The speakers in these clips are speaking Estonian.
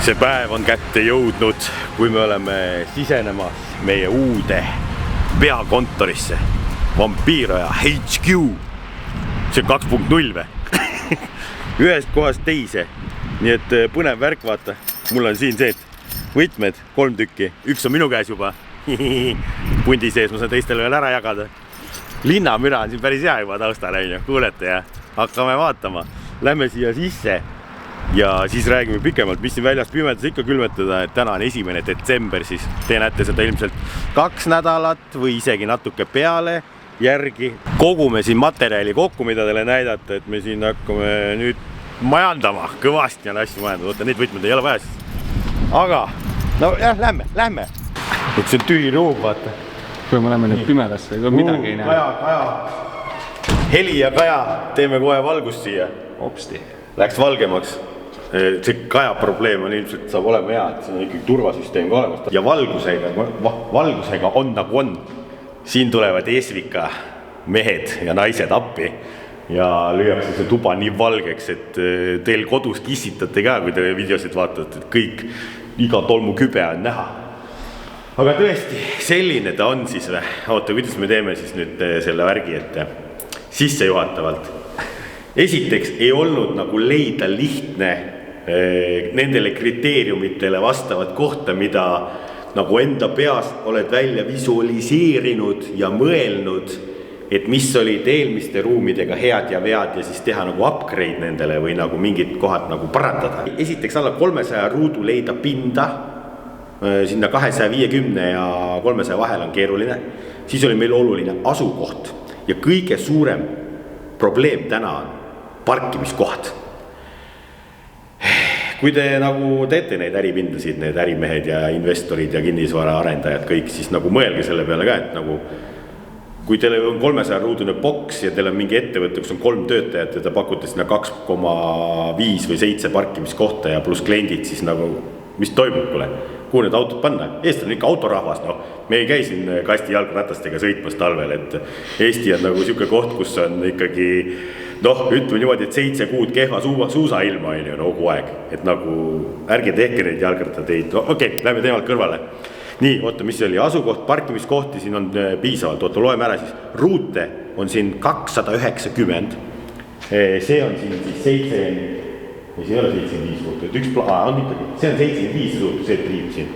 see päev on kätte jõudnud, kui me oleme sisenemas meie uude peakontorisse. Vampiiraja HQ. See on 2.0 või? Ühest kohast teise. Nii et põnev värk, vaata. Mul on siin see võtmed, 3 tükki. Üks on minu käes juba. Pundi sees, ma saan teistele veel ära jagada. Linnamüra on siin päris hea juba taustal, kuulete ja hakkame vaatama. Lähme siia sisse ja siis räägime pikemalt, mis siin väljas pimedas ikka külmetada, et täna on 1. detsember, siis te näete seda ilmselt 2 nädalat või isegi natuke peale järgi. Kogume siin materjali kokku, mida teile näidata, et me siin hakkame nüüd majandama, kõvasti on asju majandada, oota, neid võtmed ei ole vaja siis. Aga, no jah, lähme. Et see on tühi ruum, vaata. Kui me oleme nüüd pimedasse, ega midagi ei näe. Kaja. Heli ja Kaja, teeme kohe valgust siia. Hopsti. Läks valgemaks. See Kaja probleem on ilmselt saab olema hea, et see on ikkagi turvasüsteem ka olemas. Ja valgusega on nagu on. Siin tulevad Eesvika mehed ja naised appi ja lüüakse see tuba nii valgeks, et teil kodus kissitate ka, kui te videosid vaatate, et kõik, iga tolmu kübe on näha. Aga tõesti, selline ta on siis või? Oota, kuidas me teeme siis nüüd selle värgi, et sisse juhatavalt. Esiteks ei olnud nagu leida lihtne nendele kriteeriumitele vastavat kohta, mida nagu enda peas oled välja visualiseerinud ja mõelnud, et mis olid eelmiste ruumidega head ja vead ja siis teha nagu upgrade nendele või nagu mingid kohad nagu parandada. Esiteks alla 300 ruudu leida pinda, sinna 250 ja 300 vahel on keeruline. Siis oli meil oluline asukoht ja kõige suurem probleem täna on parkimiskoht. Kui te nagu teete neid äripindasid, need ärimehed ja investorid ja kinnisvara arendajad kõik, siis nagu mõelge selle peale ka, et nagu kui teil on 300 ruudune boks ja teil on mingi ettevõte, kus on 3 töötajat ja te pakute sinna 2,5 või 7 parkimiskohta ja pluss kliendid, siis nagu mis toimub, kuule? Kuhu need autod panna? Eesti on ikka autorahvas, no. Me ei käi siin kasti jalgratastega sõitmas talvel, et Eesti on nagu siuke koht, kus on ikkagi, noh, ütleme niimoodi, et 7 kuud kehva suusailma on ju kogu aeg, et nagu ärge tehke neid jalgrattateid. No, okei, lähme teemalt kõrvale. Nii, oota, mis oli asukoht, parkimiskohti siin on piisavalt, oota, loeme ära siis. Ruute on siin 290, see on siin siis 7, see ei ole 75 kohta, et üks on ikkagi, see on 75 suurt, see triib siin.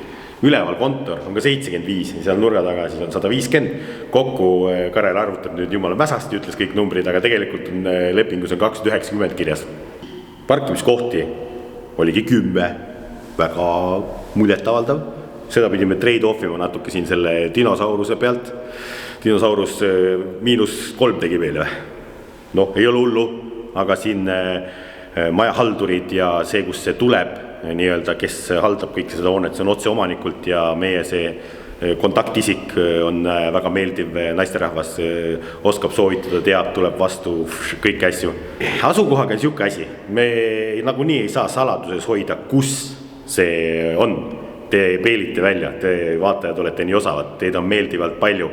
Üleval kontor on ka 75, seal nurga taga siis on 150. Kokku Karel arvutab nüüd jumala mäsasti, ütles kõik numbrid, aga tegelikult on lepingus on 290 kirjas. Parkimiskohti oligi 10, väga muljetavaldav. Seda pidime trade-offima natuke siin selle dinosauruse pealt. Dinosaurus -3 tegi veel või? Noh, ei ole hullu, aga siin majahaldurid ja see, kus see tuleb, nii-öelda, kes haldab kõik seda hoonet, see on otse omanikult ja meie see kontaktisik on väga meeldiv naisterahvas, oskab soovitada, teab, tuleb vastu, kõik asju. Asukohaga on siuke asi, me nagu nii ei saa saladuses hoida, kus see on. Te peelite välja, te vaatajad olete nii osavad, teid on meeldivalt palju.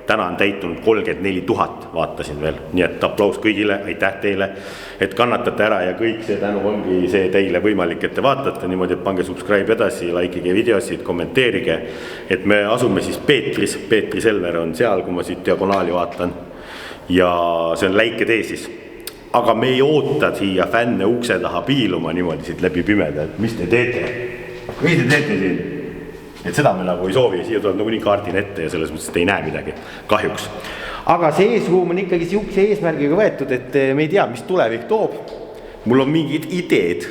Täna on täitunud 34 000, vaatasin veel, nii et aplaus kõigile, aitäh teile, et kannatate ära ja kõik see tänu ongi see teile võimalik, et te vaatate niimoodi, et pange subscribe edasi, likeige videosid, kommenteerige, et me asume siis Peetris, Peetri Selver on seal, kui ma siit diagonaali vaatan ja see on läike tee siis, aga me ei oota siia fänne ukse taha piiluma niimoodi siit läbi pimeda, et mis te teete siin? Et seda me nagu ei soovi, siia tuleb nagu nii kaardin ette ja selles mõttes, et ei näe midagi, kahjuks. Aga see eesruum on ikkagi siukse eesmärgiga võetud, et me ei tea, mis tulevik toob. Mul on mingid ideed,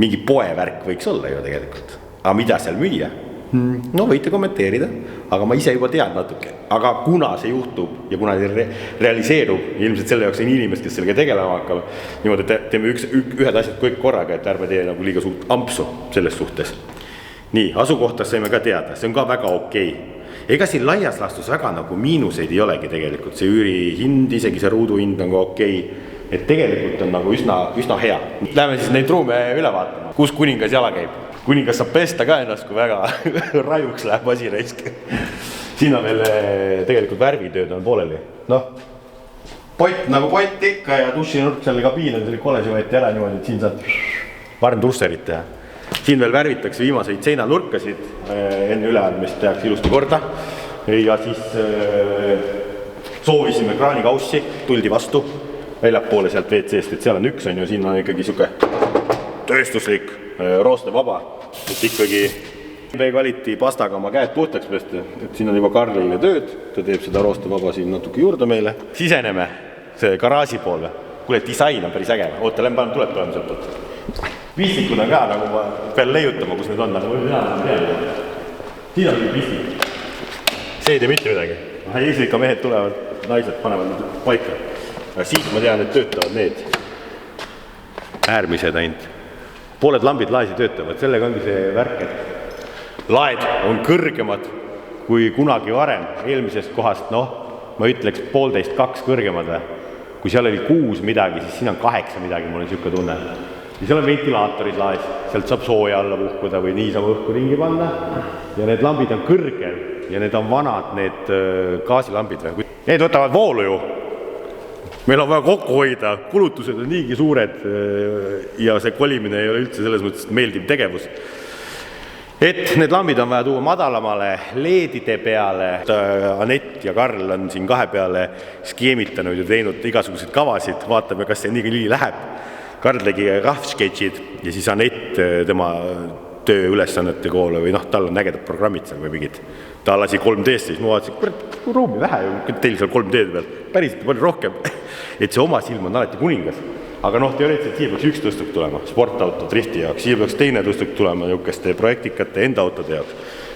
mingi poevärk võiks olla ju tegelikult. Aga mida seal müüa? No võite kommenteerida, aga ma ise juba tean natuke. Aga kuna see juhtub ja kuna see realiseerub, ilmselt selle jaoks on inimest, kes sellega tegelema hakkab, niimoodi teeme ühed asjad kõik korraga, et ärme tee nagu liiga suurt ampsu selles suhtes. Nii, asukohtas saime ka teada, see on ka väga okei. Ega siin laias laastus väga nagu miinuseid ei olegi tegelikult, see üüri hind, isegi see ruudu hind on ka okei, et tegelikult on nagu üsna hea. Lähme siis neid ruume üle vaatama, kus kuningas jala käib. Kuningas saab pesta ka ennast, kui väga rajuks läheb asi raisk. Siin on veel tegelikult värvitööd on pooleli. Noh, pott nagu pott ikka ja dušinurk selle kabiin on selle kolesi võeti ära niimoodi, et siin saad varm trusserit teha. Siin veel värvitakse viimaseid seinanurkasid, enne üleandmist tehakse ilusti korda ja siis soovisime kraanikaussi, tuldi vastu väljapoole sealt WC-st, et seal on üks, on ju, siin on ikkagi siuke tööstuslik roostevaba, et ikkagi B-kvaliti pastaga oma käed puhtaks pesta, et siin on juba Karlile tööd, ta teeb seda roostevaba siin natuke juurde meile. Siseneme see garaaži poole, kuule disain on päris äge, oota, lähen panen tuleb sealt poolt. Pistikud on ka, nagu ma pean leiutama, kus need on, aga siin on pistik. See ei tee mitte midagi. Islika mehed tulevad, naised panevad need paika. Aga siit ma tean, et töötavad need äärmised ainult. Pooled lambid laesi töötavad, sellega ongi see värk, et laed on kõrgemad kui kunagi varem eelmisest kohast, ma ütleks 1,5–2 kõrgemad. Kui seal oli 6 midagi, siis siin on 8 midagi, mul on siuke tunne. Ja seal on ventilaatorid laes, sealt saab sooja alla puhkuda või niisama õhku ringi panna. Ja need lambid on kõrgel ja need on vanad, need gaasilambid. Need võtavad voolu ju. Meil on vaja kokku hoida, kulutused on niigi suured ja see kolimine ei ole üldse selles mõttes meeldiv tegevus. Et need lambid on vaja tuua madalamale leedide peale. Anett ja Karl on siin 2 peale skeemitanud ja teinud igasuguseid kavasid. Vaatame, kas see nii läheb. Karl tegi rahvsketšid ja siis Anett tema tööülesannete koole või tal on ägedad programmid seal või mingid. Ta lasi 3D-st, siis ma vaatasin, ruumi vähe, teil seal 3D peal, päriselt palju rohkem. Et see oma silm on alati kuningas. Aga teoreetiliselt siia peaks üks tõstuk tulema, sportauto drifti jaoks, siia peaks teine tõstuk tulema niisuguste projektikate enda autode jaoks.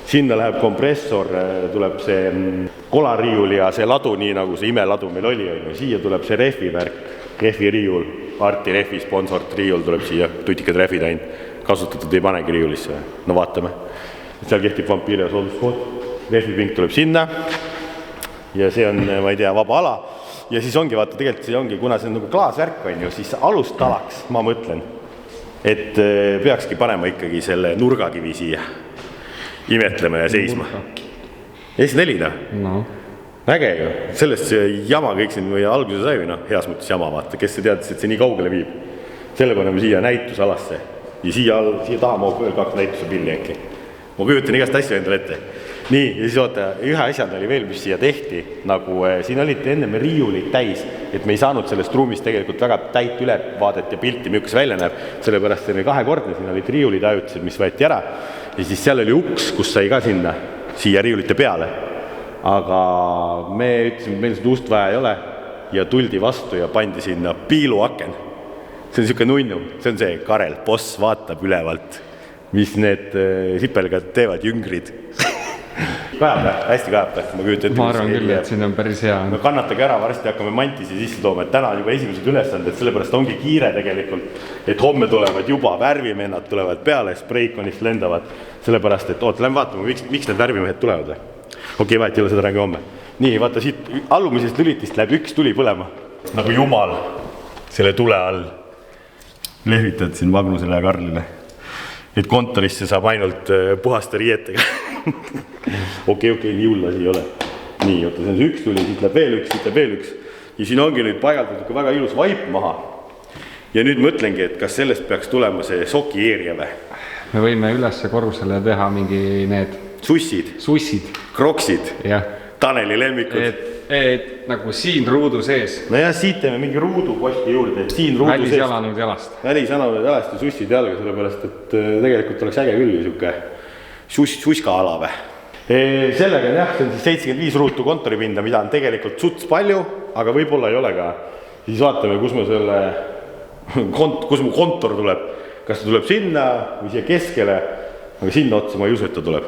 Sinna läheb kompressor, tuleb see kolariiul ja see ladu, nii nagu see imeladu meil oli. Siia tuleb see rehvivärk, rehviriiul, Arti rehvi sponsort riiul tuleb siia, tutikad rehvid ainult, kasutatud ei panegi riiulisse. No vaatame, seal kehtib vampiiria sooduskood, rehvipink tuleb sinna ja see on, ma ei tea, vaba ala. Ja siis ongi, vaata, tegelikult see ongi, kuna see on nagu klaasvärk on ju, siis alustalaks, ma mõtlen, et peakski panema ikkagi selle nurgakivi siia imetlema ja seisma. S4, no. Äge ju, sellest see jama kõik siin või alguse sai või heas mõttes jama, vaata, kes see teadis, et see nii kaugele viib. Selle paneme siia näitusalasse ja siia taha maab veel 2 näituse pilli äkki. Ma kujutan igast asju endale ette. Nii, ja siis oota, ühe asjad oli veel, mis siia tehti, nagu siin olid enne me riiulid täis, et me ei saanud sellest ruumist tegelikult väga täit ülevaadet ja pilti, milles välja näeb, sellepärast see oli 2-kordne, siin olid riiulid ajutised, mis võeti ära ja siis seal oli uks, kus sai ka sinna, siia riiulite peale. Aga me ütlesime, et meil seda ust vaja ei ole ja tuldi vastu ja pandi sinna piiluaken. See on siuke nunnu, see on see Karel, boss vaatab ülevalt, mis need sipelgad teevad, jüngrid. Kajab, hästi kajab, ma kujutan ette. Ma arvan küll, et siin on päris hea. No kannatage ära, varsti hakkame mantisi sisse tooma, et täna on juba esimesed ülesanded, sellepärast ongi kiire tegelikult, et homme tulevad juba värvimennad tulevad peale, spreikonist lendavad, sellepärast, et lähme vaatame, miks need värvimehed tulevad. Okei, vahet ei ole, seda räägi homme. Nii, vaata siit allumisest lülitist läheb üks tuli põlema. Nagu jumal selle tule all lehvitad siin Magnusele ja Karlile. Et kontorisse saab ainult puhaste riietega. Okei, nii hull asi ei ole. Nii, oota, see on see üks tuli, siit läheb veel üks, siit läheb veel üks. Ja siin ongi nüüd paigaldatud väga ilus vaip maha. Ja nüüd mõtlengi, et kas sellest peaks tulema see soki eeria või? Me võime ülesse korrusele teha mingi need sussid, kroksid, Taneli lemmikud. Et nagu siin ruudu sees. No ja siit teeme mingi ruudu posti juurde, et siin ruudu sees. Välisjalanud jalast. Välisjalanud jalast ja sussid jalga, sellepärast, et tegelikult oleks äge küll siuke suska ala või. Sellega on jah, see on siis 75 ruutu kontoripinda, mida on tegelikult suts palju, aga võib-olla ei ole ka. Siis vaatame, kus mu kontor tuleb. Kas ta tuleb sinna või siia keskele, aga sinna otsa ma ei usu, et ta tuleb.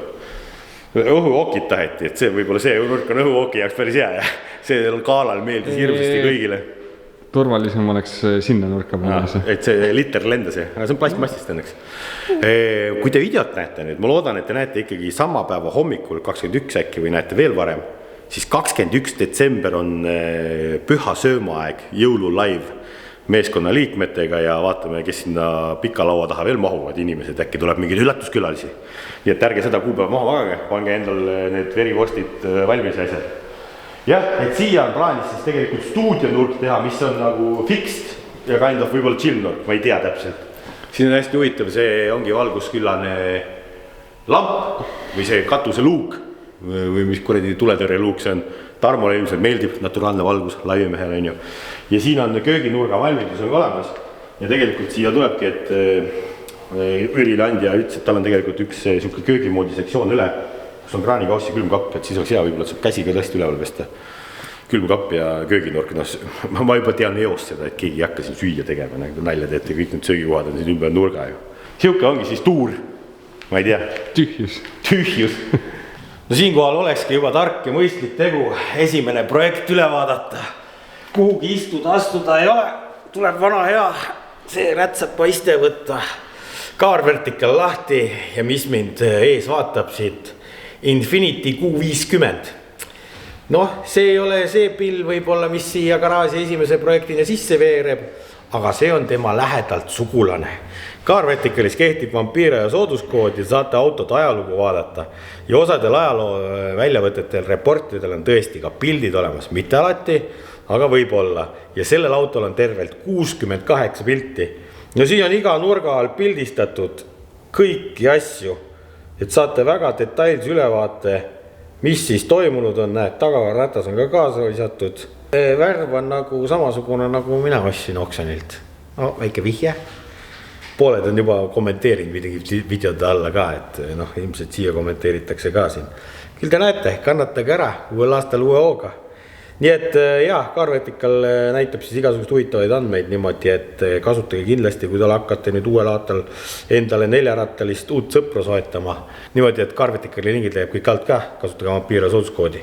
Õhuokid taheti, et see võib-olla see nurk on õhuoki jaoks päris hea ja see kaalal meeldis hirmsasti kõigile. Turvalisem oleks sinna nurka peale. Et see liter lendas, aga see on plastmassist õnneks. Kui te videot näete nüüd, ma loodan, et te näete ikkagi sama päeva hommikul 21 äkki või näete veel varem, siis 21 detsember on püha söömaaeg, jõululaiv meeskonna liikmetega ja vaatame, kes sinna pika laua taha veel mahuvad inimesed, äkki tuleb mingeid üllatuskülalisi. Nii et ärge seda kuupäeva maha magage, pange endal need verivostid valmis asjad. Jah, et siia on plaanis siis tegelikult stuudionurk teha, mis on nagu fixed ja kind of võib-olla chill nurk, ma ei tea täpselt. siin on hästi huvitav, see ongi valgusküllane lamp või see katuseluuk või mis kuradi tuletõrjeluuk see on. Tarmole ilmselt meeldib naturaalne valgus laivimehel on ju. Ja siin on kööginurga valmidus on olemas ja tegelikult siia tulebki, et õlilandja ütles, et tal on tegelikult üks siuke köögimoodi sektsioon üle, kus on kraanikaussi külmkapp, et siis oleks hea võib-olla, et saab käsiga tõesti üleval pesta. Külmkapp ja kööginurk, ma juba tean eost seda, et keegi ei hakka siin süüa tegema, nagu nalja teete, kõik need söögikohad on siin ümber nurga ju. Siuke ongi siis tuur, ma ei tea. Tühjus. No siinkohal olekski juba tark ja mõistlik tegu esimene projekt üle vaadata. Kuhugi astuda ei ole, tuleb vana hea see rätsapa iste võtta. Kaarvertikal lahti ja mis mind ees vaatab siit Infinity Q50. Noh, see ei ole see pill võib-olla, mis siia garaaži esimese projektina sisse veereb, aga see on tema lähedalt sugulane. Kaarvertikalis kehtib vampiire ja sooduskood ja saate autot ajalugu vaadata. Ja osadel ajaloo väljavõtetel reportidel on tõesti ka pildid olemas, mitte alati, aga võib-olla. Ja sellel autol on tervelt 68 pilti. Ja siin on iga nurga all pildistatud kõiki asju, et saate väga detailse ülevaate, mis siis toimunud on, näed, tagavarratas on ka kaasa lisatud. Värv on nagu samasugune, nagu mina ostsin oksjonilt. No, väike vihje. Pooled on juba kommenteerinud videode alla ka, et ilmselt siia kommenteeritakse ka siin. Küll te näete, kannatage ära uuel aastal uue hooga. Nii et jah, Kaarvertikal näitab siis igasugust huvitavaid andmeid niimoodi, et kasutage kindlasti, kui te hakkate nüüd uuel aastal endale 4-rattalist uut sõpra soetama. Niimoodi, et Kaarvertikali lingid leiab kõik alt ka, kasutage vampiire sooduskoodi.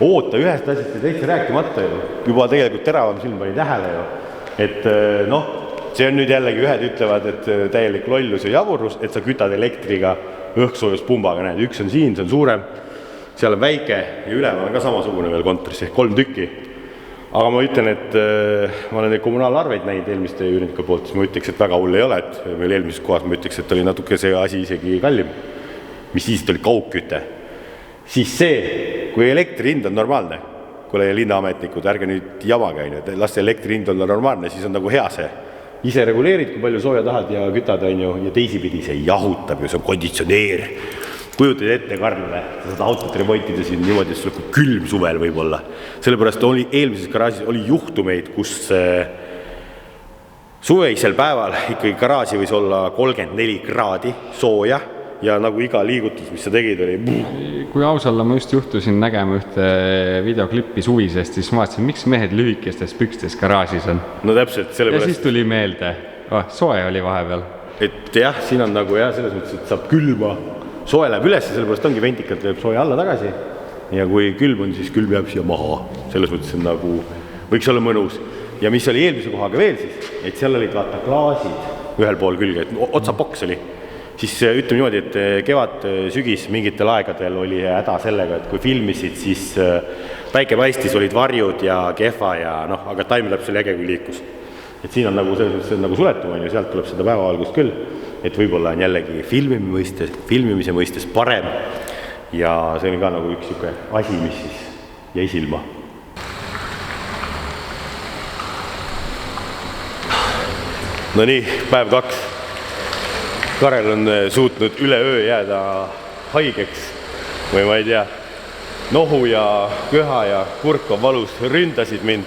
Oota, ühest asjast täitsa rääkimata ju. Juba tegelikult teravam silm pani tähele ju. Et see on nüüd jällegi ühed ütlevad, et täielik lollus ja jaburus, et sa kütad elektriga õhksoojuspumbaga. Näed, üks on siin, see on suurem. Seal on väike ja üleval on ka samasugune veel kontoris, 3 tükki. Aga ma ütlen, et ma olen neid kommunaalarveid näinud eelmiste üürnike poolt, siis ma ütleks, et väga hull ei ole, et meil eelmises kohas ma ütleks, et oli natuke see asi isegi kallim, mis siis oli kaugküte. Siis see, kui elektri hind on normaalne, kui oli linnaametnikud, ärge nüüd jama käin, et las elektri hind on normaalne, siis on nagu hea see. Ise reguleerid, kui palju sooja tahad ja kütad on ju, ja teisipidi see jahutab ju, see on konditsioneer. Kujutad ette Karlile, sa saad autot remontida siin niimoodi, et sul on külm suvel võib-olla. Sellepärast oli eelmises garaažis oli juhtumeid, kus suveisel päeval ikkagi garaaži võis olla 34 kraadi sooja ja nagu iga liigutus, mis sa tegid, oli... Kui ausalla ma just juhtusin nägema ühte videoklippi suvisest, siis ma vaatasin, miks mehed lühikestes pükstes garaažis on. No täpselt, sellepärast... Ja siis tuli meelde, soe oli vahepeal. Et jah, siin on nagu jah, selles mõttes, et saab külma. Soe läheb üles, sellepärast ongi ventikalt läheb sooja alla tagasi ja kui külm on, siis külm jääb siia maha. Selles mõttes on nagu, võiks olla mõnus. Ja mis oli eelmise kohaga veel siis, et seal olid vaata klaasid ühel pool külge, et otsaboks oli. Siis ütleme niimoodi, et kevad sügis mingitel aegadel oli häda sellega, et kui filmisid, siis päike paistis, olid varjud ja kehva ja aga timelapse oli äge, kui liikus. Et siin on nagu, nagu suletum, ja sealt tuleb seda päevavalgust küll. Et võib-olla on jällegi filmimise mõistes parem ja see on ka nagu üks siuke asi, mis siis jäi silma. No nii, päev 2. Karel on suutnud üle öö jääda haigeks või ma ei tea, nohu ja köha ja kurk on valus, ründasid mind.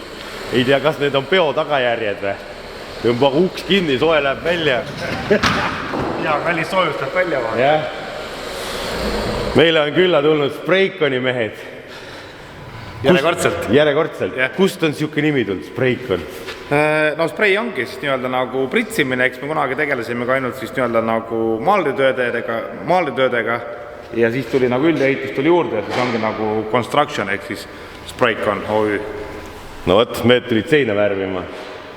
Ei tea, kas need on peo tagajärjed või? Tõmba uks kinni, soe läheb välja. Ja, kallis soojustab välja vaata. Ja. Meile on külla tulnud Spreikoni mehed. Järjekordselt. Kust on siuke nimi tulnud, Spreikon? No sprei ongi siis nii-öelda nagu pritsimine, eks me kunagi tegelesime ka ainult siis nii-öelda nagu maaldetöödega ja siis tuli nagu üldeehitus tuli juurde ja siis ongi nagu construction, ehk siis Spreikon OÜ. No võt, mehed tulid seina värvima.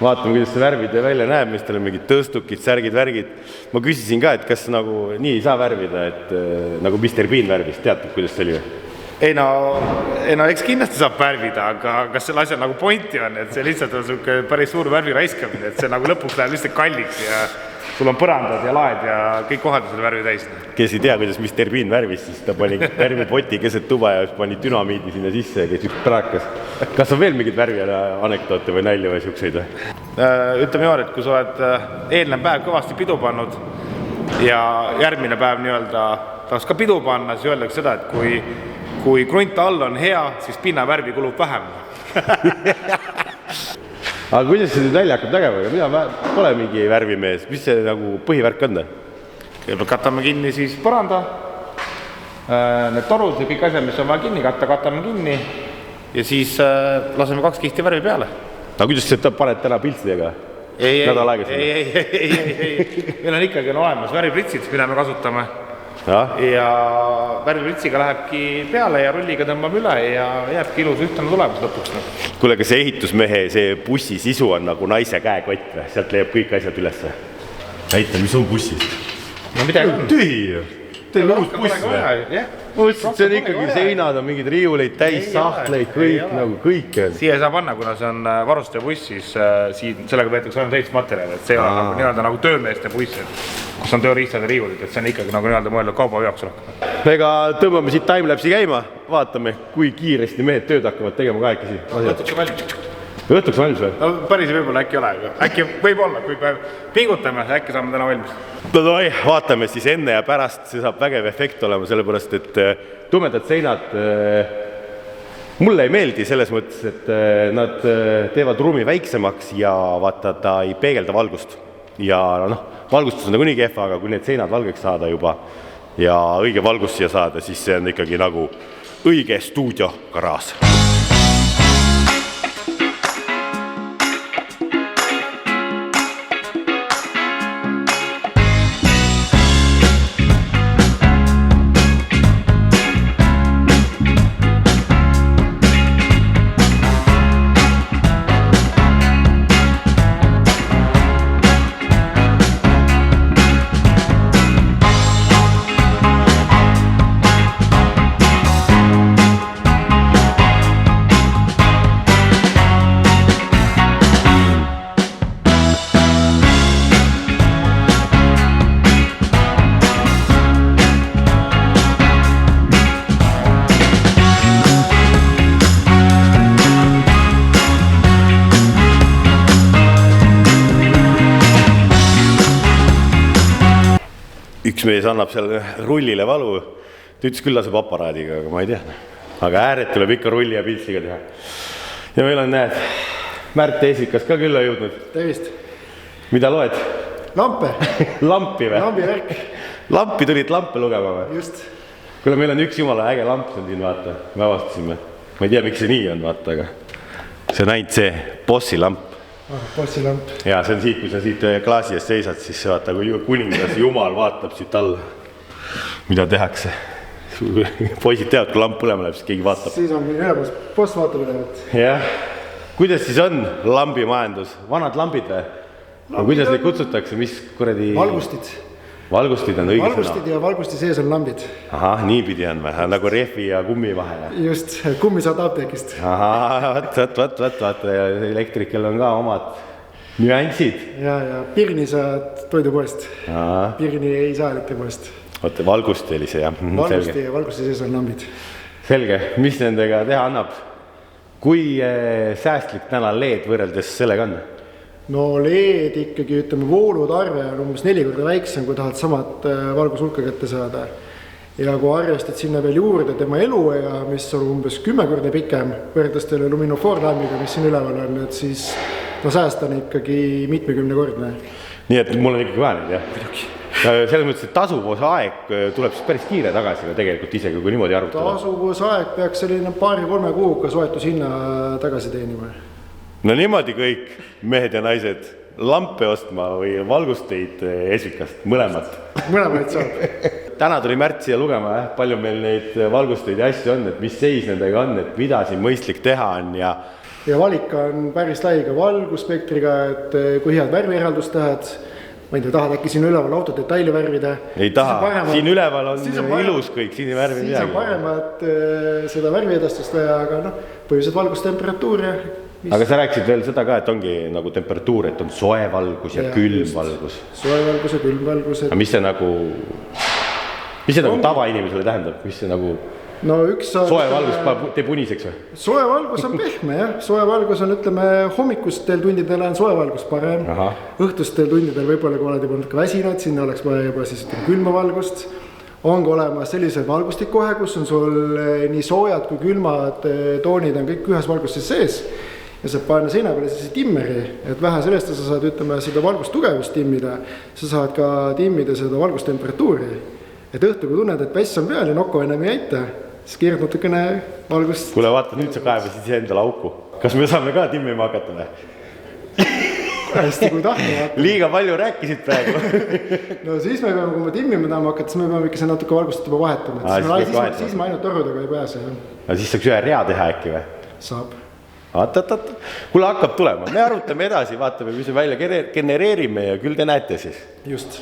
Vaatame, kuidas see värvid välja näeb, mis tal on mingid tõstukid, särgid, värgid. Ma küsisin ka, et kas nagu nii ei saa värvida, et nagu Mr. Bean värvis, teatud, kuidas see oli? Ei no, eks kindlasti saab värvida, aga kas selle asja nagu pointi on, et see lihtsalt on päris suur värvi raiskamine, et see nagu lõpuks läheb lihtsalt kalliks ja sul on põrandad ja laed ja kõik kohad selle värvi täis. Kes ei tea, kuidas Mr. Bean värvis, siis ta pani värvipoti keset tuba ja pani dünamiidi sinna sisse ja kes üks prakas. Kas on veel mingid värvi anekdoote või nalja või siukseid? Ütleme niimoodi, et kui sa oled eelnev päev kõvasti pidu pannud ja järgmine päev nii-öelda tahaks ka pidu panna, siis öeldakse seda, et kui krunt all on hea, siis pinna värvi kulub vähem. Aga kuidas see välja hakkab nägema? Mina pole mingi värvimees. Mis see nagu põhivärk on? Kõigepealt katame kinni siis põranda. Need torud ja kõik asjad, mis on vaja kinni katta, katame kinni. Ja siis laseme 2 kihti värvi peale. Aga kuidas sa paned täna piltsidega? Nädal aega sinna? Ei. Meil on ikkagi olemas värvipritsid, mida me kasutame. Ja värvipritsiga lähebki peale ja rulliga tõmbame üle ja jääbki ilus ühtne tulemus lõpuks. Kuule, kas see ehitusmehe see bussi sisu on nagu naise käekott või? Sealt leiab kõik asjad üles. Näita, mis on bussis? No midagi on. Tühi! Teil on uus buss või? Mõtlesin, et see on ikkagi seinad, on mingid riiuleid, täis sahtleid, kõik nagu kõik on. Siia ei saa panna, kuna see on varustaja buss, siis sellega võetakse ainult ehitusmaterjali, et see on nagu nii-öelda nagu töömeeste buss, kus on tööriistad ja riiulid, et see on ikkagi nagu nii-öelda mõeldud kaubaveoks rohkem. Ega tõmbame siit timelapsi käima, vaatame, kui kiiresti mehed tööd hakkavad tegema kahekesi. Õhtuks valmis või? No päris võib-olla äkki ole, äkki võib-olla, kui pingutame, äkki saame täna valmis. No vaatame siis enne ja pärast, see saab vägev efekt olema, sellepärast et tumedad seinad mulle ei meeldi selles mõttes, et nad teevad ruumi väiksemaks ja vaata, ta ei peegelda valgust. Ja valgustus on nagu nii kehva, aga kui need seinad valgeks saada juba ja õige valgust siia saada, siis see on ikkagi nagu õige stuudiogaraaž. Üks mees annab seal rullile valu, ta ütles küll laseb aparaadiga, aga ma ei tea. Aga ääret tuleb ikka rulli ja piltsiga teha. Ja meil on, näed, Märt Eesikas ka külla jõudnud. Tervist. Mida loed? Lampe. Lampi või? Lampi värk. Lampi tulid lampe lugema või? Just. Kuule, meil on üks jumala äge lamp siin, vaata. Me avastasime. Ma ei tea, miks see nii on, vaata, aga see on ainult see bossi lamp. Bossi lamp. Ja see on siit, kui sa siit klaasi eest seisad, siis vaata, kui kuningas jumal vaatab siit alla, mida tehakse. Poisid teavad, kui lamp põlema läheb, siis keegi vaatab. Siis on ühe boss vaatab ülevat. Jah. Kuidas siis on lambimajandus? Vanad lambid või? Kuidas neid kutsutakse? Mis kuradi... Valgustid. Valgustid on õige valgustid sõna. Ja valgusti sees on lambid. Ahah, niipidi on või? Nagu rehvi ja kummi vahel. Just, kummi saad apteekist. Ahah, vaat. Elektrikel on ka omad nüansid. Ja pirni saad toidupoest. Ahah. Pirni ei saa elektripoest. Oota, valgusti oli see, jah. Valgusti ja valgusti sees on lambid. Selge. Mis nendega teha annab? Kui säästlik täna LED võrreldes sellega on? No LED ikkagi, ütleme, voolutarve on umbes 4 korda väiksem, kui tahad samad valgushulka kätte saada. Ja kui arvestad sinna veel juurde tema eluea, mis on umbes 10 korda pikem, võrdes teile luminofoorlambiga, mis siin üleval on, et siis ta säästan ikkagi mitmekümnekordne. Nii et mul on ikkagi vaja neid, jah? Selles mõttes, et tasuvusaeg tuleb siis päris kiire tagasi tegelikult isegi, kui niimoodi arutada. Tasuvusaeg peaks selline 2-3 kuuga soetushinna tagasi teenima. No niimoodi kõik mehed ja naised lampe ostma või valgusteid Esikast, mõlemat. Mõlemaid saab. Täna tuli Märt siia lugema, palju meil neid valgusteid ja asju on, et mis seis nendega on, et mida siin mõistlik teha on ja valik on päris lai ka valgusspektriga, et kui head värvieraldust tahad, ma ei tea, tahad äkki siin üleval auto detaili värvida. Ei taha, siin üleval on ilus kõik, siin värvi midagi. Siis on paremat seda värviedastust vaja, aga põhiliselt valgustemperatuur ja aga sa rääkisid veel seda ka, et ongi nagu temperatuur, et on soe valgus ja külm valgus. Soe valgus ja külm valgus. Aga mis see nagu tavainimesele tähendab? Mis see nagu soe valgus teeb uniseks või? Soe valgus on pehme, jah. Soe valgus on, ütleme, hommikustel tundidel on soe valgus parem. Õhtustel tundidel võib-olla, kui oled juba natuke väsinud, sinna oleks vaja juba siis külma valgust. Ongi olemas sellised valgustik kohe, kus on sul nii soojad kui külmad toonid on kõik ühes valgustes sees. Ja saab panna seina peale siis timmeri, et vähe sellest sa saad, ütleme, seda valgustugevust timmida, sa saad ka timmida seda valgustemperatuuri. Et õhtu, kui tunned, et päss on peal ja nokku enam ei aita, siis keerad natukene valgust. Kuule, vaata, nüüd sa kaebasid ise endale auku. Kas me saame ka timmima hakata või? Hästi, kui tahta. Liiga palju rääkisid praegu. No siis me peame, kui me timmima tahame hakata, siis me peame ikka see natuke valgustat juba vahetama. Siis me ainult torudega ei pääse. Aga siis saaks ühe rea teha äkki või? Saab. Kuule, hakkab tulema. Me arutame edasi, vaatame, mis me välja genereerime ja küll te näete siis. Just.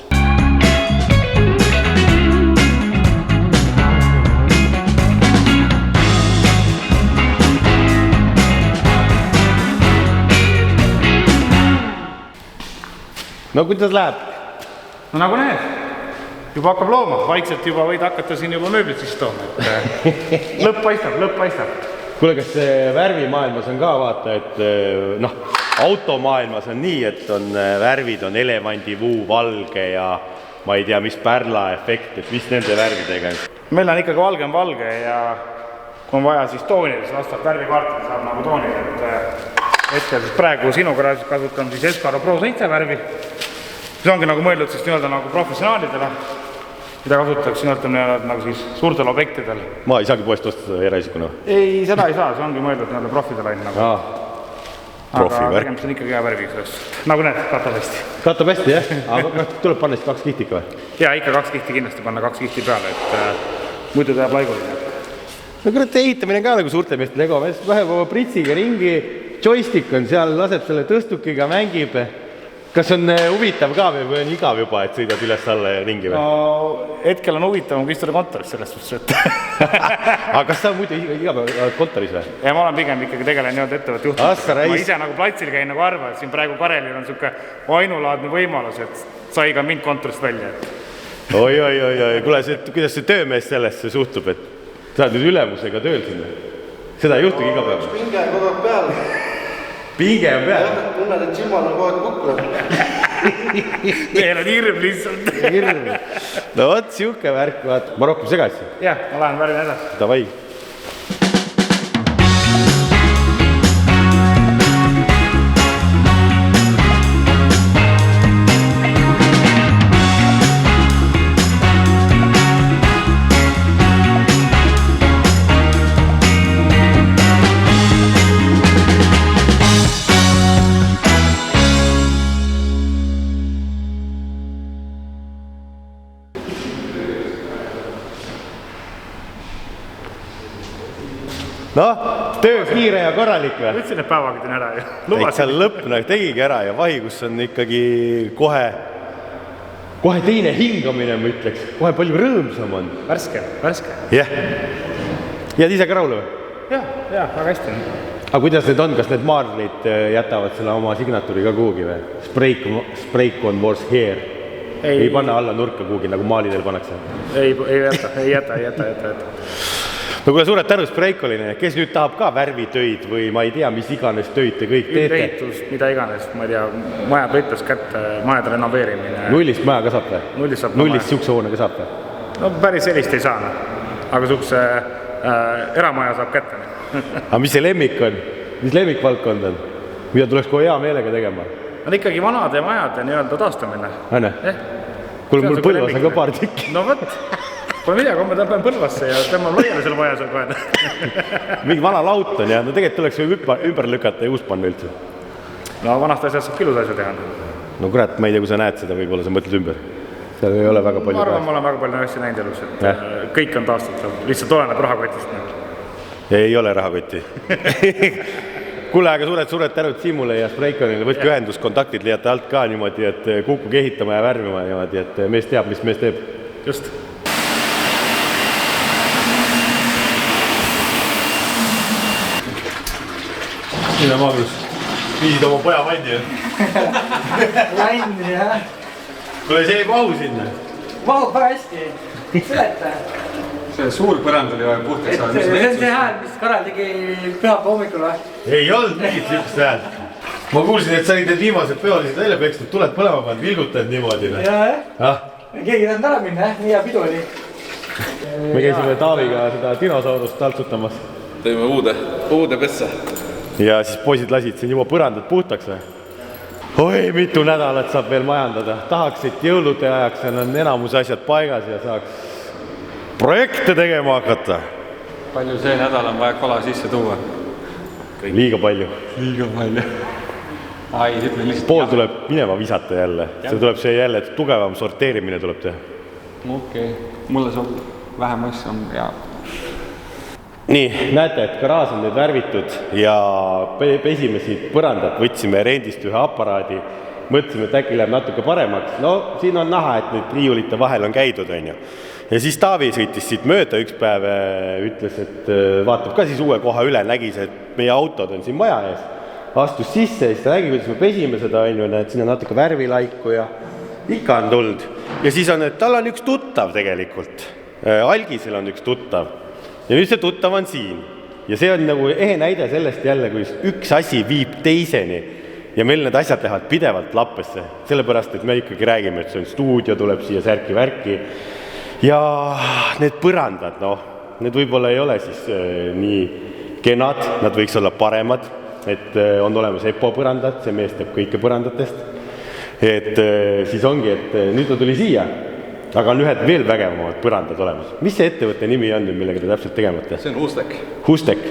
No kuidas läheb? No nagu näed, juba hakkab looma, vaikselt juba võid hakata siin juba mööblit siis tooma. Lõpp paistab. Kuule, kas värvimaailmas on ka vaata, et automaailmas on nii, et on värvid on elevandivuu, valge ja ma ei tea, mis pärla efekt, et mis nende värvidega on? Meil on ikkagi valge ja kui on vaja siis toonida, siis vastavalt värvikaartida saab nagu toonida, et hetkel siis praegu sinuga kasutan siis Escaro Pro 7 värvi. See ongi nagu mõeldud siis nii-öelda nagu professionaalidele, mida kasutatakse nagu siis suurtel objektidel. Ma ei saagi poest osta seda eraisikuna? Ei, seda ei saa, see ongi mõeldud nii-öelda profidele ainult nagu. Aga tegemist on ikkagi hea värviga sellest. Nagu näed, katab hästi. Katab hästi, jah? Aga tuleb panna siis 2 kihti ikka või? Jaa, ikka 2 kihti kindlasti panna 2 kihti peale, et muidu teeb laiguline. No kurat, ehitamine ka nagu suurte meeste Lego. Vähem oma pritsiga ringi, joystick on seal, laseb selle tõstukiga, mängib. Kas on huvitav ka või on igav juba, et sõidad üles alla ja ringi või? No, hetkel on huvitav, kui istuda kontoris selles suhtes, et... Aga kas sa muidu igav kontoris või? Ja ma olen pigem ikkagi tegelen nii-öelda ettevõtte juhtumist. Ma ise nagu platsil käin nagu arva, et siin praegu Karelil on niisugune ainulaadne võimalus, et sai ka mind kontorist välja. Oi, kuule, kuidas see töömees sellesse suhtub, et sa oled nüüd ülemusega tööl sinna? Seda ei juhtugi iga päev? Pinge on kogu aeg peal. Pinge on peal? Tunned, et silmal on kogu aeg kukkunud. Meil on hirm lihtsalt. No võt, siuke värk, vaata. Ma rohkem segasin? Jah, ma lähen värvin edasi. Davai. Töö kiire ja korralik või? Võtsin need päevagid ära ja lubasin. Seal lõppne tegigi ära ja vahigus on ikkagi kohe teine hingamine, ma ütleks. Kohe palju rõõmsam on. Värske. Jah. Jääd ise ka rahule või? Jah, väga hästi. Aga kuidas need on? Kas need maarlid jätavad selle oma signatuuri ka kuhugi või? Sprayk on wars here. Ei panna alla nurka kuhugi, nagu maalidel pannakse? Ei jäta. No kuule, suured tänu Spraykoline, kes nüüd tahab ka värvitöid või ma ei tea, mis iganes töid te kõik teete? Üldehitus, mida iganes, ma ei tea, majad võitlas kätte, majade renoveerimine. Nullist maja ka saab või? Nullist siukse hoone ka saab või? No päris sellist ei saa, aga siukse eramaja saab kätte. Aga mis see lemmik on? Mis lemmikvaldkond on? Mida tuleks kohe hea meelega tegema? On ikkagi vanade majade nii-öelda taastamine. Anne? Kuule, mul põlvas on ka paar tükki. No võt. Pole midagi, ma tõmban põlvasse ja tõmban laiali selle maja seal kohe. Mingi vana laut on ja no tegelikult tuleks ümber lükata ja uus panna üldse. No vanast asjad saab kilus asja teha. No kurat, ma ei tea, kui sa näed seda, võib-olla sa mõtled ümber. Seal ei ole väga palju. Ma arvan, ma olen väga palju asja näinud elus, et kõik on taastatav. Lihtsalt oleneb rahakotist. Ei ole rahakotti. Kuule, aga suured tänud Siimule ja Sprayconile, võtke ühenduskontaktid leiate alt ka niimoodi, et kukkuge ehitama ja värvima niimoodi, et mees teab, mis mees teeb. Just. Mille Magnus, viisid oma poja vanni? Vanni, jah. Kuule, see ei mahu sinna. Mahub väga hästi. Seleta. See suur põrand oli vaja puhtaks saada. See on see hääl, mis Karel tegi pühapa hommikul või? Ei olnud mingit sihukest häält. Ma kuulsin, et sa olid need viimased peolised välja pekstud, tuled põlema pannud, vilgutad niimoodi. Jah. Keegi tahab ära minna, nii hea pidu oli. Me käisime Taaviga seda dinosaurust taltsutamas. Tõime uude pessa. Ja siis poisid lasid siin juba põrandad puhtaks või? Oi, mitu nädalat saab veel majandada. Tahaks, et jõulude ajaks on enamus asjad paigas ja saaks projekte tegema hakata. Palju see nädal on vaja kola sisse tuua? Liiga palju. Liiga palju. Ai, ütle lihtsalt Pool tuleb minema visata jälle. See tuleb see jälle, et tugevam sorteerimine tuleb teha. Okei. Mulle saab vähem asja on hea. Nii, näete, et garaaž on nüüd värvitud ja pesime siit põrandat, võtsime rendist ühe aparaadi, mõtlesime, et äkki läheb natuke paremaks. No, siin on näha, et nüüd riiulite vahel on käidud, on ju. Ja siis Taavi sõitis siit mööda üks päev, ütles, et vaatab ka siis uue koha üle, nägis, et meie autod on siin maja ees. Astus sisse ja siis ta nägi, kuidas me pesime seda, on ju, et siin on natuke värvilaiku ja ikka on tulnud. Ja siis on, et tal on üks tuttav tegelikult. Algisel on üks tuttav. Ja nüüd see tuttav on siin. Ja see on nagu ehe näide sellest jälle, kui üks asi viib teiseni ja meil need asjad lähevad pidevalt lappesse. Sellepärast, et me ikkagi räägime, et see on stuudio, tuleb siia särki-värki. Ja need põrandad, need võib-olla ei ole siis nii kenad, nad võiks olla paremad, et on olemas EPO põrandad, see mees teeb kõike põrandatest. Et siis ongi, et nüüd ta tuli siia. Aga on ühed veel vägevamad põrandad olemas. Mis see ettevõtte nimi on, millega te täpselt tegemate? See on Hustek. Hustek?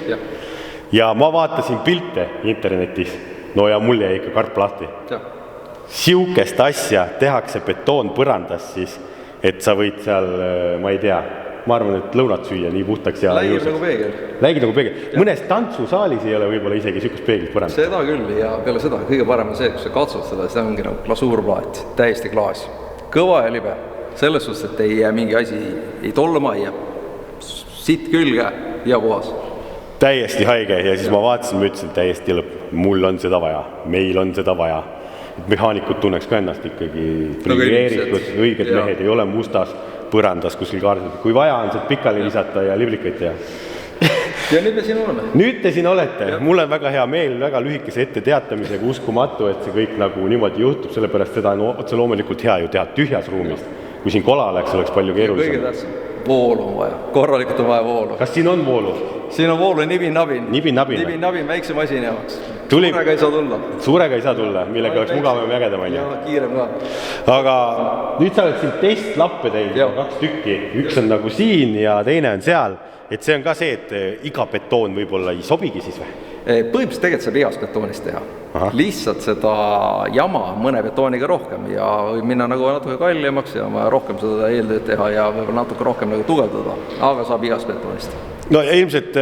Ja ma vaatasin pilte internetis. No ja mul jäi ikka karp lahti. Siukest asja tehakse betoonpõrandas siis, et sa võid seal, ma ei tea, ma arvan, et lõunat süüa nii puhtaks ja Läigib nagu peegel. Läigib nagu peegel. Mõnes tantsusaalis ei ole võib-olla isegi siukest peeglit põrandas. Seda küll ja peale seda kõige parem on see, kui sa katsud seda, see ongi nagu glasuurplaat, täiesti klaas. Kõva ja libe. Selles suhtes, et ei jää mingi asi, ei tollama, ei jää sitt külge ja puhas. Täiesti haige ja siis ma vaatasin, ma ütlesin täiesti lõpp. Mul on seda vaja, meil on seda vaja. Mehaanikud tunneks ka ennast ikkagi privileeritud, õiged mehed ei ole mustas põrandas kuskil kaarditud. Kui vaja on sealt pikali visata ja liblikaid teha. Ja nüüd me siin oleme. Nüüd te siin olete. Mul on väga hea meel, väga lühikese ette teatamisega uskumatu, et see kõik nagu niimoodi juhtub, sellepärast seda on otse loomulikult hea ju teha tühjas ruumist. Kui siin kola oleks palju keerulisem. Kõige tähtsam. Voolu on vaja. Korralikult on vaja voolu. Kas siin on voolu? Siin on voolu nibin-nabin. Nibin-nabin? Nibin-nabin väikse masini jaoks. Suurega ei saa tulla. Suurega ei saa tulla, millega oleks mugavam ja ägedam. Ja kiirem ka. Aga nüüd sa oled siin testlappe teinud, 2 tükki. Üks on nagu siin ja teine on seal. Et see on ka see, et iga betoon võib-olla ei sobigi siis või? Põhimõtteliselt tegelikult saab igast betoonist teha. Lihtsalt seda jama mõne betooniga rohkem ja võib minna nagu natuke kallimaks ja rohkem seda eeltööd teha ja võib-olla natuke rohkem nagu tugevdada, aga saab igast betoonist. No ilmselt,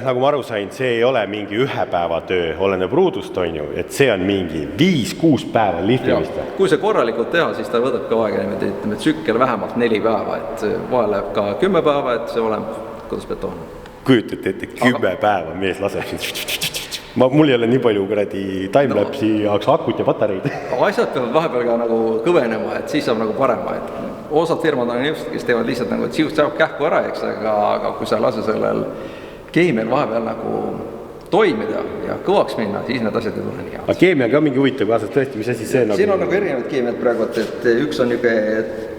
nagu ma aru sain, see ei ole mingi 1 päeva töö, oleneb ruudust on ju, et see on mingi 5-6 päeva lihvimist. Kui see korralikult teha, siis ta võtab ka aega niimoodi, ütleme, tsükkel vähemalt 4 päeva, et vahel läheb ka 10 päeva, et see oleneb, kuidas betoon on. Kujutate ette, 10 päeva mees laseb. Mul ei ole nii palju timelapsi jaoks akut ja patareid. Asjad peavad vahepeal ka nagu kõvenema, et siis saab nagu parema. Osad firmad on just, kes teevad lihtsalt nagu, et siust saab kähku ära, eks, aga kui sa lase sellel keemial vahepeal nagu toimida ja kõvaks minna, siis need asjad ei tule nii hea. Aga keemia ka mingi huvitav kaasas tõesti, mis asi see nagu? Siin on nagu erinevad keemiad praegu, et üks on niisugune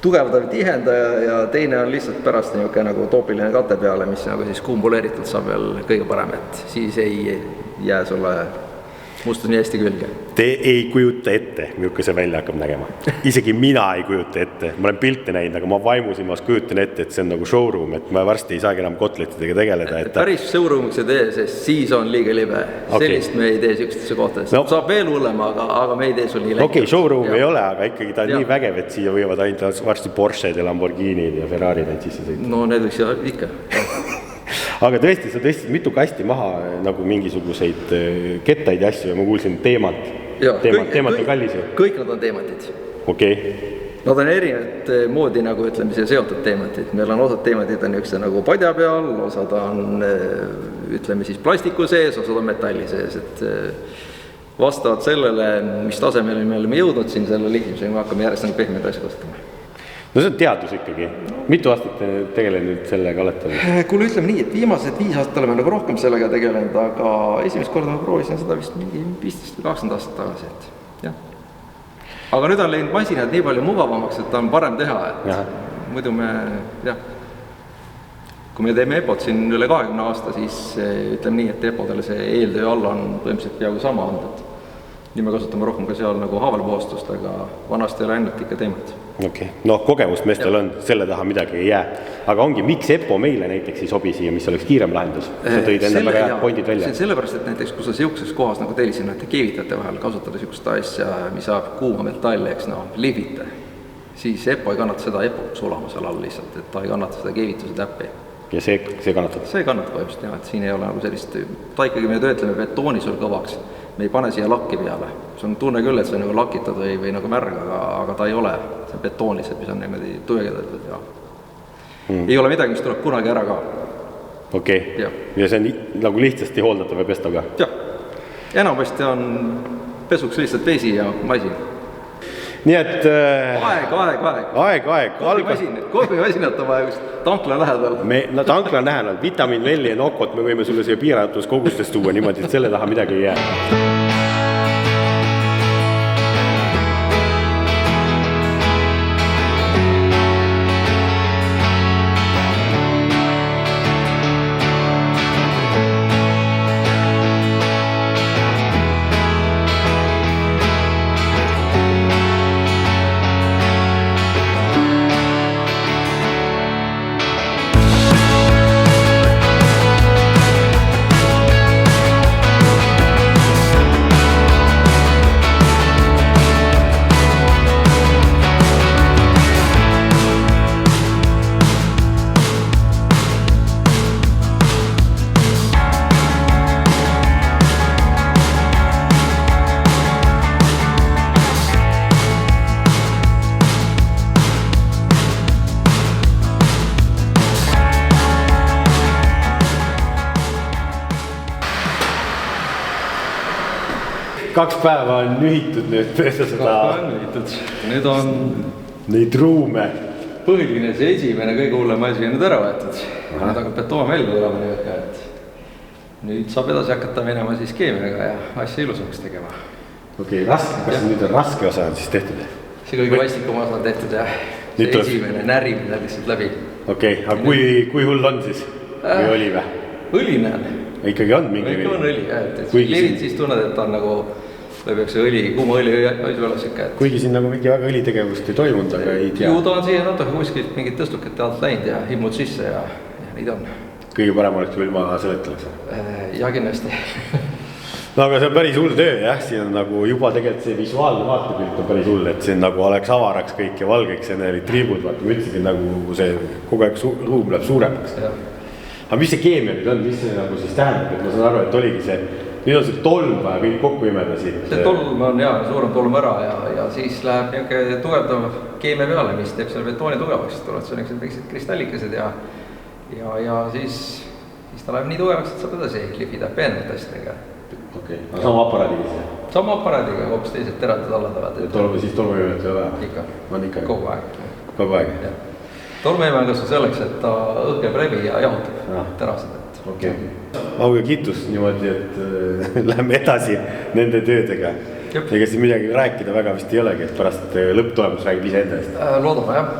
tugevdav tihendaja ja teine on lihtsalt pärast niisugune nagu toopiline kate peale, mis nagu siis kumbuleeritud saab veel kõige parem, et siis ei jää sulle mustus nii hästi külge. Te ei kujuta ette, milline see välja hakkab nägema. Isegi mina ei kujuta ette. Ma olen pilte näinud, aga ma vaimusin, ma kujutan ette, et see on nagu showroom, et ma varsti ei saagi enam kotletidega tegeleda. Päris showroomiks ei tee, sest siis on liiga libe. Sellist me ei tee sükstesse kohtades. Saab veel hullem, aga me ei tee sul nii läbi. Okei, showroom ei ole, aga ikkagi ta on nii vägev, et siia võivad ainult varsti Porsche'd ja Lamborghinid ja Ferrari'd sisse sõita. No need võiks ikka. aga tõesti, sa tõstsid mitu kasti maha nagu mingisuguseid kettaid ja asju ja ma kuulsin teemant. Teemant on kallis ju. Kõik nad on teemantid. Okei. Nad on erinevat moodi nagu ütleme siia seotud teemantid. Meil on osad teemantid on üks nagu padja peal, osad on ütleme siis plastiku sees, osad on metalli sees, et vastavalt sellele, mis tasemele me oleme jõudnud siin selle liiklusega, me hakkame järjest nagu pehmeid asju kasutama. No see on teadus ikkagi. Mitu aastat tegelenud sellega olete? Kuule, ütleme nii, et viimased 5 aastat oleme nagu rohkem sellega tegelenud, aga esimest korda ma proovisin seda vist mingi 15 või 20 aastat tagasi, et jah. Aga nüüd on läinud masinad nii palju mugavamaks, et ta on parem teha, et muidu me, jah. Kui me teeme EPO-t siin üle 20 aasta, siis ütleme nii, et EPO-dele see eeltöö alla on põhimõtteliselt peaaegu sama olnud, et nii me kasutame rohkem ka seal nagu haavalpuhastust, aga vanasti ei ole ainult ikka teemat. Okei. No kogemust meestel on, selle taha midagi ei jää. Aga ongi, miks EPO meile näiteks ei sobi siia, mis oleks kiirem lahendus? Sa tõid enne väga head pointid välja. Sellepärast, et näiteks kui sa siukses kohas nagu teil siin keevitate vahel kasutada siukest asja, mis saab kuuma metalli, eks lihvite, siis EPO ei kannata seda EPO sulama seal all lihtsalt, et ta ei kannata seda keevituse täppi. Ja see kannatab? See kannatab põhimõtteliselt, jah, et siin ei ole nagu sellist, ta ikkagi me töötleme betooni sul kõvaks, me ei pane siia lakki peale. See on tunne küll, et see on nagu lakitud või nagu märg, aga ta ei ole, see betoon lihtsalt, mis on niimoodi tuegedatud ja ei ole midagi, mis tuleb kunagi ära ka. Okei. Ja see on nagu lihtsasti hooldatav ja pesta ka? Jah, enamasti on pesuks lihtsalt vesi ja masin. Nii et... Aeg. Kohvimasinat on vaja just tankla lähedal. Tankla on lähedal. Vitamiin Velli ja Nokot me võime sulle siia piiratus kogustes tuua niimoodi, et selle taha midagi ei jää. Kaks päeva on nühitud nüüd pööda seda... Nüüd on... Neid ruume. Põhiline see esimene kõige hullem asi on nüüd ära võetud. Nüüd hakkab betoon välja tulema nii, et nüüd saab edasi hakata minema siis keemiaga ja asja ilusamaks tegema. Okei, kas nüüd on raske osa on siis tehtud? See kõige vastikum osa on tehtud ja see esimene närimine lihtsalt läbi. Okei, aga kui hull on siis? Või oli vä? Õline on. Ikkagi on mingi õli? On õli, jah. Lirid siis tunned, et on nagu läbiakse õli, kuuma õli õisu üles ikka. Kuigi siin nagu mingi väga õlitegevust ei toimunud, aga ei tea. Ju ta on siia natuke kuskilt mingid tõstukete alt läinud ja himnud sisse ja neid on. Kõige parem oleks küll ilma seletlaks? Ja kindlasti. No aga see on päris hull töö, jah. Siin on nagu juba tegelikult see visuaalne vaatepilt on päris hull, et siin nagu oleks avaraks kõik ja valgeks ja need triibud, vaata, ma ütlesin nagu see kogu aeg ruum läheb suuremaks. Aga mis see keemia nüüd on, mis see nagu siis tähendab, et ma saan aru, et oligi see, nüüd on see tolm vaja kõik kokku imeda siit. See tolm on jah, suurem tolm ära ja siis läheb niisugune tugevdav keemia peale, mis teeb selle betooni tugevaks, siis tulevad sellised väiksed kristallikesed ja siis ta läheb nii tugevaks, et saab edasi lihvida peenemate asjadega. Okei, aga sama aparaadiga siis? Sama aparaadiga, hoopis teised teradid alladavad. Siis tolmuimet ei ole vaja? Ikka. On ikka? Kogu aeg. Kogu aeg? Tolmuime on kasvu selleks, et ta õhkeb läbi ja jahutab terased. Okei. Auga kiitus niimoodi, et läheme edasi nende töödega. Ega siin midagi rääkida väga vist ei olegi, et pärast lõpptulemus räägib ise enda eest. Loodame, jah.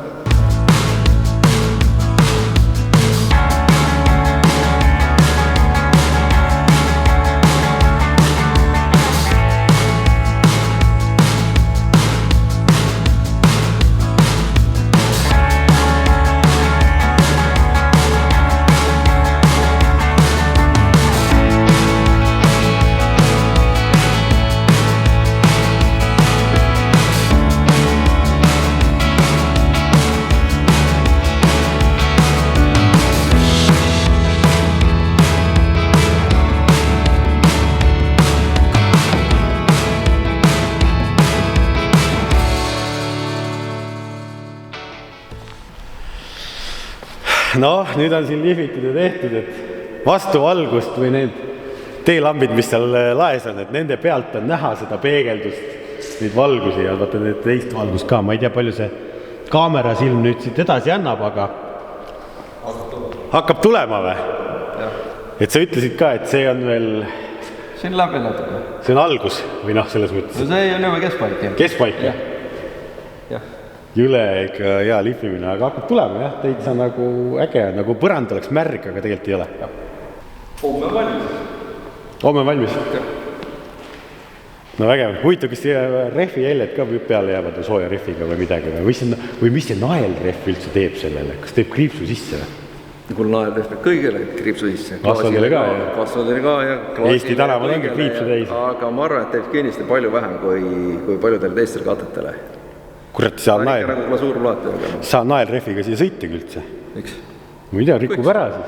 noh, nüüd on siin lihvitud ja tehtud, et vastuvalgust või need teelambid, mis seal laes on, et nende pealt on näha seda peegeldust, neid valgusi ja vaata need teist valgust ka. Ma ei tea, palju see kaamerasilm nüüd siit edasi annab, aga hakkab tulema või? Et sa ütlesid ka, et see on veel... Siin läbi natuke. See on algus või noh, selles mõttes? No see on juba keskpaik. Keskpaik? Jah. Jüle ikka hea lihvimine, aga hakkab tulema jah, täitsa nagu äge, nagu põrand oleks märg, aga tegelikult ei ole. Homme valmis. Homme valmis? No vägev. Huvitav, kas rehvi jäljed ka peale jäävad või sooja rehviga või midagi või mis see naelrehv üldse teeb sellele? Kas teeb kriipsu sisse või? Kui naelrehv kõigele kriipsu sisse. Kasvadele ka ja? Kasvadele ka ja. Eesti tänavad ongi kriipsu täis. Aga ma arvan, et teeb kindlasti palju vähem kui paljudele teistele katetele. Kurat, saa naelrehviga siia sõita üldse. Miks? Ma ei tea, rikub ära siis.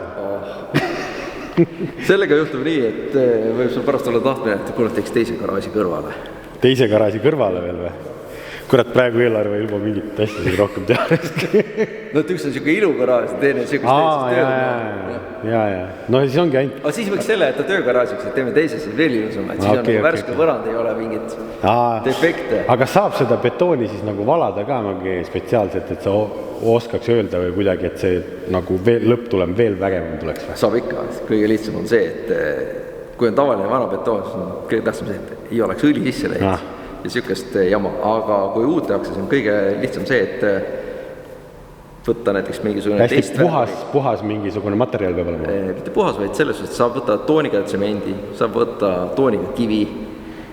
Sellega juhtub nii, et võib sul pärast olla tahtmine, et kurat teeks teise garaaži kõrvale. Teise garaaži kõrvale veel või? Kurat, praegu eelarve ei luba mingit asja rohkem teha. No et üks on siuke ilugaraaž, teine on siukest teisest ja. No siis ongi ainult. Aga siis võiks selle, et ta töögaraažiks, et teeme teise siis veel ilusama, et siis on nagu värske põrand, ei ole mingit defekte. Aga saab seda betooni siis nagu valada ka spetsiaalselt, et sa oskaks öelda või kuidagi, et see nagu lõpptulem veel vägevam tuleks või? Saab ikka, kõige lihtsam on see, et kui on tavaline vana betoon, siis on kõige tähtsam see, et ei oleks õli sisse läinud ja siukest jama, aga kui uut tehakse, siis on kõige lihtsam see, et võtta näiteks mingisugune hästi puhas mingisugune materjal peab olema. Mitte puhas, vaid selles suhtes saab võtta tooniga tsemendi, saab võtta tooniga kivi,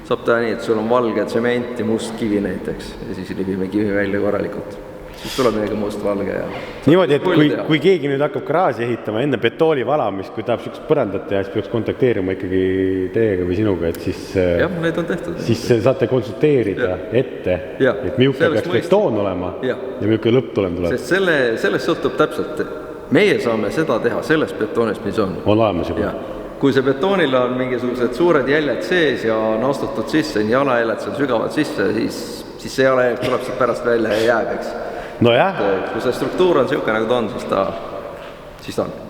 saab teha nii, et sul on valge tsement ja must kivi näiteks ja siis libime kivi välja korralikult. Siis tuleb meiega must valge ja... Niimoodi, et kui keegi nüüd hakkab garaaži ehitama enne betooni valamist, kui tahab sükest põrandat teha, siis peaks kontakteerima ikkagi teiega või sinuga, et siis... Jah, need on tehtud. Siis saate konsulteerida ette, et milline peaks betoon olema ja milline lõpptulem tuleb. Sest sellest sõltub täpselt, meie saame seda teha sellest betoonist, mis on. On olemas juba. Kui see betoonil on mingisugused suured jäljed sees ja on astutud sisse, jalajäljed seal sügavad sisse, siis see jalajälg tuleb sealt pärast välja ja jääb, eks. No jah. Kui see struktuur on siuke nagu ta on, siis ta on.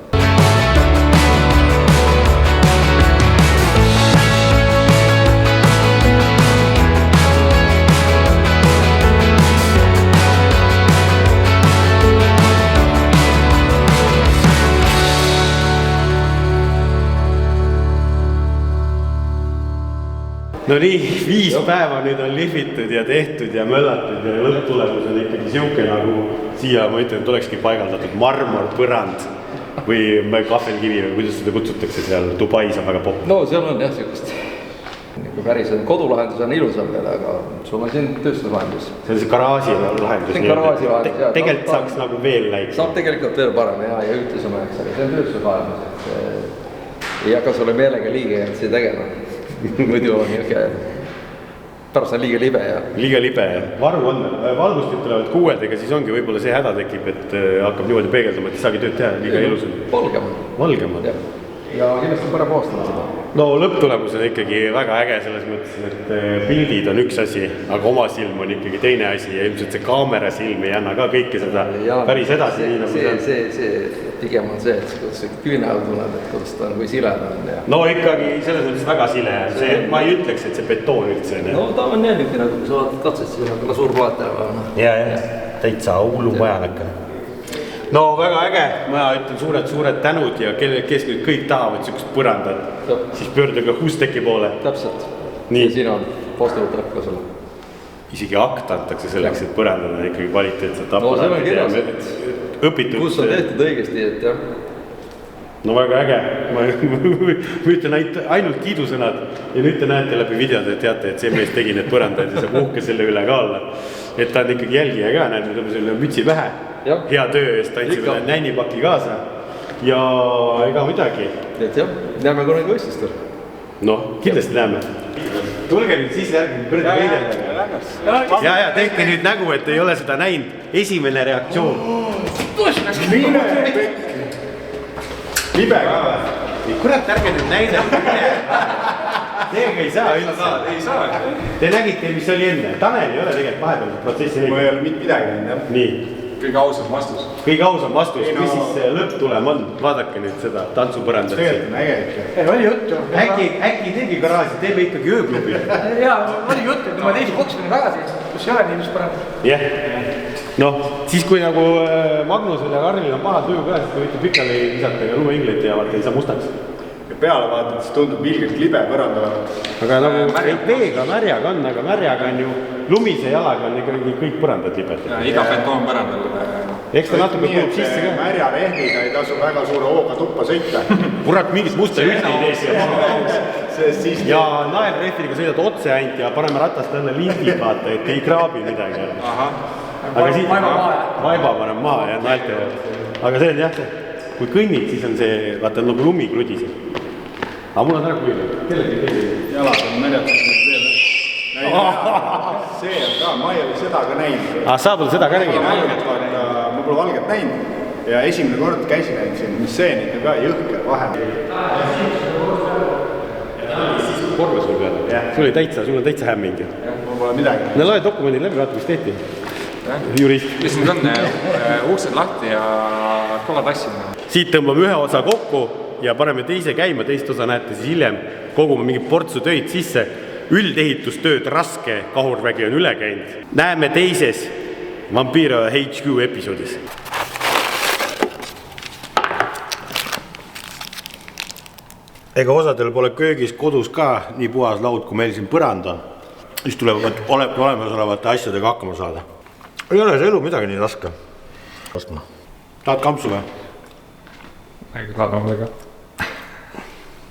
No nii, 5 päeva nüüd on lihvitud ja tehtud ja möllatud ja lõpptulemus on ikkagi siuke nagu siia, ma ütlen, tulekski paigaldatud marmorpõrand või kahvelkivi või kuidas seda kutsutakse seal Dubais on väga popp. No seal on jah siukest. Päris kodulahendus on ilusam veel, aga sul on siin tööstuslahendus. See on see garaaži lahendus. See on garaaži lahendus, jah. Tegelikult saaks nagu veel läiks. Saab tegelikult veel parem ja ütlusema, eks, aga see on tööstuslahendus, et ei hakka sulle meelega liiga jäänud siia tegema. Muidu on niisugune, pärast on liiga libe ja... Liiga libe ja varu on, valgustid tulevad kuuedega, siis ongi võib-olla see häda tekib, et hakkab niimoodi peegeldama, et ei saagi tööd teha, liiga ilus on. Valgema. Ja kindlasti on parem aastane seda. No lõpptulemus on ikkagi väga äge selles mõttes, et pildid on üks asi, aga oma silm on ikkagi teine asi ja ilmselt see kaamera silm ei anna ka kõike seda päris edasi. See pigem on see, et kuidas see küüne all tuleb, et kuidas ta on, kui sile ta on. No ikkagi selles mõttes väga sile. Ma ei ütleks, et see betoon üldse. No ta on jah niisugune, kui sa vaatad katsest, siis on glasuurplaatele. Ja, täitsa hullumajanakka. No väga äge, ma ütlen suured tänud ja kes nüüd kõik tahavad sükest põrandat, siis pöörduge Husteki poole. Täpselt. Ja siin on vastuvutab ka sulle. Isegi akt antakse selleks, et põrandada ikkagi kvaliteetselt aparaatid. No see on kirjas, et kus on tehtud õigesti, et jah. No väga äge, ma ütlen ainult kiidusõnad ja nüüd te näete läbi videod, et teate, et see mees tegi need põrandad ja saab uhke selle üle ka olla. Et ta on ikkagi jälgija ka, näed, me tõime selle mütsi pähe. Hea töö eest, tantsime nännipaki kaasa ja ega midagi. Et jah, näeme kunagi võistlustel. Noh, kindlasti näeme. Tulge nüüd siis järgi kõrge veidega. Ja, tehke nüüd nägu, et ei ole seda näinud. Esimene reaktsioon. Libe ka või? Kurat, ärge nüüd näida. Teiega ei saa üldse. Ei saa. Te nägite, mis oli enne. Tanel ei ole tegelikult vahepeal protsessi. Ma ei ole mitte midagi näinud, jah. Nii. kõige ausam vastus. kõige ausam vastus, mis siis see lõpptulem on? Vaadake nüüd seda tantsupõrandat. tegelikult on äge ikka. oli juttu. Äkki teegi garaaži, teeme ikkagi ööklubi. jaa, oli juttu, et kui ma teise boksi panen tagasi, kus ei ole nii, mis parem. jah, noh, siis kui nagu Magnusel ja Karlil on paha tuju ka, siis kui võite pikali visata ja lumeingleid teavad, ei saa mustaks. ja peale vaatad, siis tundub ilgelt libe põranda peal. aga nagu veega märjaga on, aga märjaga on ju, lumise jalaga on ikkagi kõik põrandad libed. iga betoon põrandal. eks ta natuke kulub sisse ka. märja rehviga ei tasu väga suure hooga tuppa sõita. kurat, mingit musta hütti ei tee siia. ja naelrehviliga sõidad otse ainult ja paneme ratast jälle lindid, vaata, et ei kraabi midagi. aga siis vaiba paneb maha ja naelt teevad. aga see on jah, kui kõnnid, siis on see, vaata, nagu lumi krudiseb. aga mul on ära kuinud, kellelgi teisel. jalad on märjatud veel. see on ka, ma ei ole seda ka näinud. sa pole seda ka näinud? Ma pole valget näinud ja esimene kord käisin ainult siin, mis see on ikka ka jõhker vahe. korve sul peale. sul on täitsa hämming. Mul pole midagi. no loe dokumendid läbi, vaata, mis tehti. Jurist. mis nüüd on, uksed lahti ja kolla tassimine. siit tõmbame ühe osa kokku ja paneme teise käima, teist osa näete siis hiljem. kogume mingit portsu töid sisse. Üldehitustööd raske, kahurvägi on üle käinud. Näeme teises Vampiro HQ episoodis. Ega osadel pole köögis kodus ka nii puhas laud, kui meil siin põrand on. Siis tulevad olemasolevate asjadega hakkama saada. Ei ole see elu midagi nii raske. Tahad kampsu või? Laadame ka.